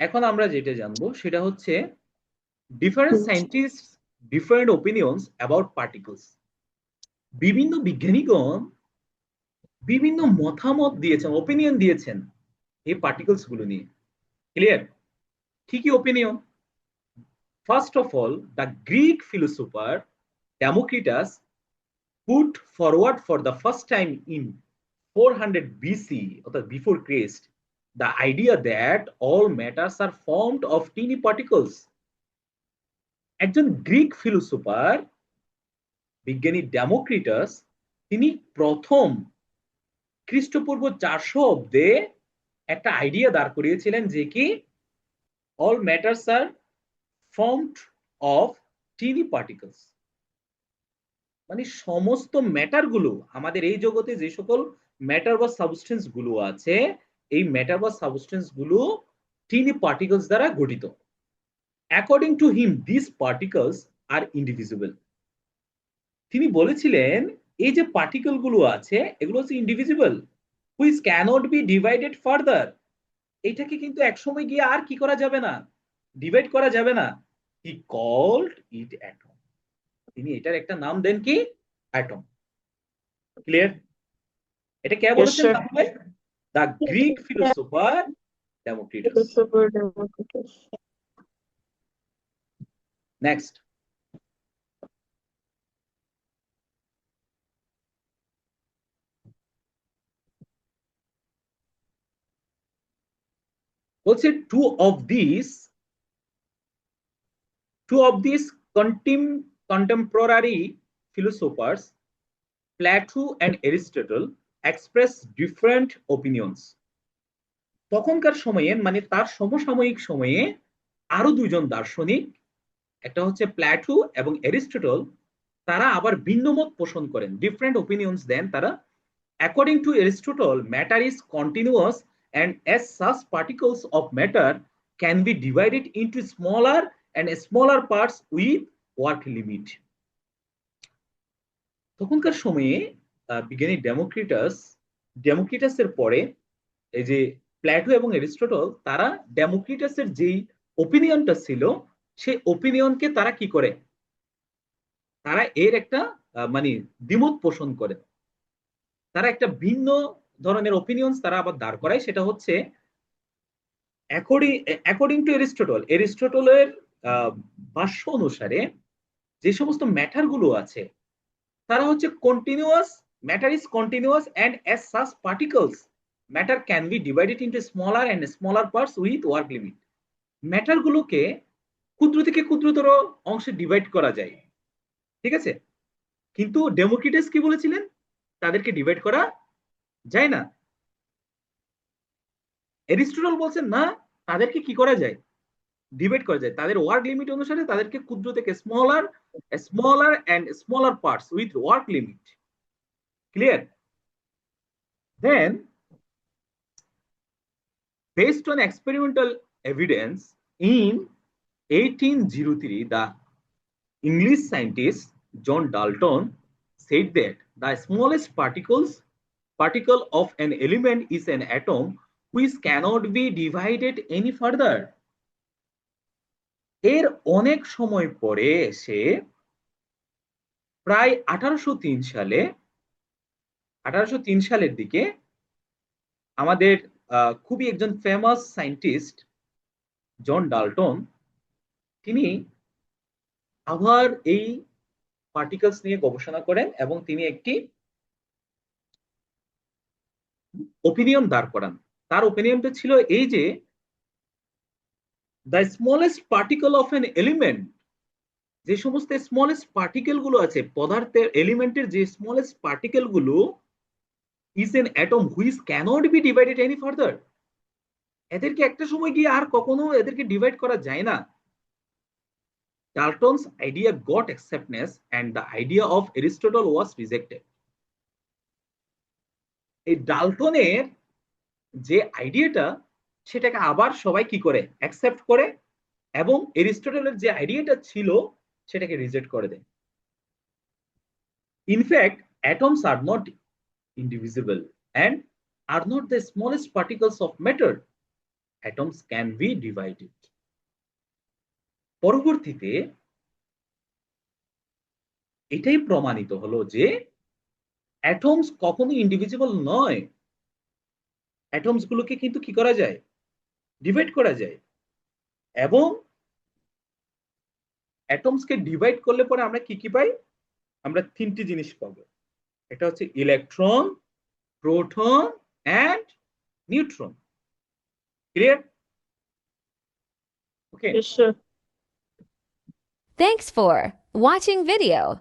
এখন আমরা যেটা জানবো সেটা হচ্ছে different scientist different opinions about particles. বিভিন্ন বিজ্ঞানীগণ বিভিন্ন মতামত দিয়েছেন, ওপিনিয়ন দিয়েছেন এই পার্টিকলস গুলো নিয়ে। ক্লিয়ার? কি কি opinion? First of all, the Greek philosopher Democritus put forward for the first time in 400 BC, or before Christ, the idea that all matters are formed of teeny particles. একজন Greek philosopher বিজ্ঞানী Democritus তিনি প্রথম খ্রিস্টপূর্ব 400 অব্দে একটা idea দাঁড় করিয়েছিলেন যে কি all matters are formed of tiny particles. মানে সমস্ত ম্যাটার গুলো, আমাদের এই জগতে যে সকল ম্যাটার বা সাবস্টেন্স গুলো আছে, এই ম্যাটার বা সাবস্টেন্স গুলো টিনি পার্টিকলস দ্বারা গঠিত। According to him this particles are indivisible. তিনি বলেছিলেন এই যে পার্টিকেল গুলো আছে এগুলো হচ্ছে indivisible, which cannot be divided further. এটাকে কিন্তু একসময় গিয়ে আর কি করা যাবে না, ডিভাইড করা যাবে না। He called it atom. তিনি এটার একটা নাম দেন কি অ্যাটম। ক্লিয়ার? এটা কে বলেছেন তাহলে? The Greek philosopher Democritus. Next, বলছে two of this contemporary philosophers, Plato and Aristotle, express different opinions. তখনকার সময়ে মানে তার সমসাময়িক সময়ে আরো দুইজন দার্শনিক, একটা হচ্ছে প্ল্যাটো এবং এরিস্টটল, তারা আবার ভিন্ন মত পোষণ করেন, ডিফারেন্ট ওপিনিয়ন্স দেন তারা। According to Aristotle, matter is continuous and as such particles of matter can be divided into smaller and smaller parts with work limit. তখনকার সময়ে বিজ্ঞানী ডেমোক্রিটাসের পরে এই যে প্ল্যাটো এবং এরিস্টটল, তারা ডেমোক্রিটাসের যেই ওপিনিয়নটা ছিল সেই ওপিনিয়নকে তারা কি করে, তারা এর একটা মানে দ্বিমত পোষণ করে। তারা একটা ভিন্ন ধরনের ওপিনিয়ন তারা আবার দাঁড় করায়। সেটা হচ্ছে অ্যাকর্ডিং টু এরিস্টটলের ভাষ্য অনুসারে যে সমস্ত ম্যাটার গুলো আছে তারা হচ্ছে continuous, matter is continuous and as such particles matter can be divided into smaller and smaller parts with work limit. Matter গুলোকে ক্ষুদ্র থেকে ক্ষুদ্রতর অংশে ডিভাইড করা যায়, ঠিক আছে? কিন্তু ডেমোক্রিটাস কি বলেছিলেন? তাদেরকে ডিভাইড করা যায় না। এরিস্টটল বলছেন না, তাদেরকে কি করা যায়, ডিভাইড করা যায়। তাদের ওয়ার্ক লিমিট অনুসারে তাদেরকে ক্ষুদ্র থেকে smaller and smaller parts with work limit. Clear? Then based on experimental evidence in 1803, the English scientist John Dalton said that the smallest particle of an element is an atom which cannot be divided any further. এর অনেক সময় পরে এসে প্রায় 1803 সালের দিকে আমাদের খুবই একজন ফেমাস সায়েন্টিস্ট জন ডাল্টন, তিনি আবার এই পার্টিকেলস নিয়ে গবেষণা করেন এবং তিনি একটি ওপিনিয়ন দাঁড় করান। তার ওপিনিয়নটা ছিল এই যে the smallest particle of an element, যে সমস্ত স্মলেস্ট পার্টিকেল গুলো আছে পদার্থের এলিমেন্টের, যে স্মলেস্ট পার্টিকেল গুলো is an atom which cannot be divided any further. এদেরকে একটা সময় গিয়ে আর কখনো এদেরকে ডিভাইড করা যায় না। Dalton's idea got acceptance and the idea of Aristotle was rejected. এই ডাল্টনের যে আইডিয়াটা সেটাকে আবার সবাই কি করে অ্যাকসেপ্ট করে এবং এরিস্টটলের যে আইডিয়াটা ছিল সেটাকে রিজেক্ট করে দেয়। In fact atoms are not indivisible and are not the smallest particles of matter. atoms can be divided. পরবর্তীতে এটাই প্রমাণিত হলো যে অ্যাটমস কখনো ইন্ডিভিজুয়াল নয়। অ্যাটমস গুলোকে কিন্তু কি করা যায়? ডিভাইড করা যায়। এবং অ্যাটমসকে ডিভাইড করলে পরে আমরা কি কি পাই? আমরা তিনটি জিনিস পাবো। এটা হচ্ছে electron, proton and neutron. Clear? Okay. Yes, sir. Thanks for watching video.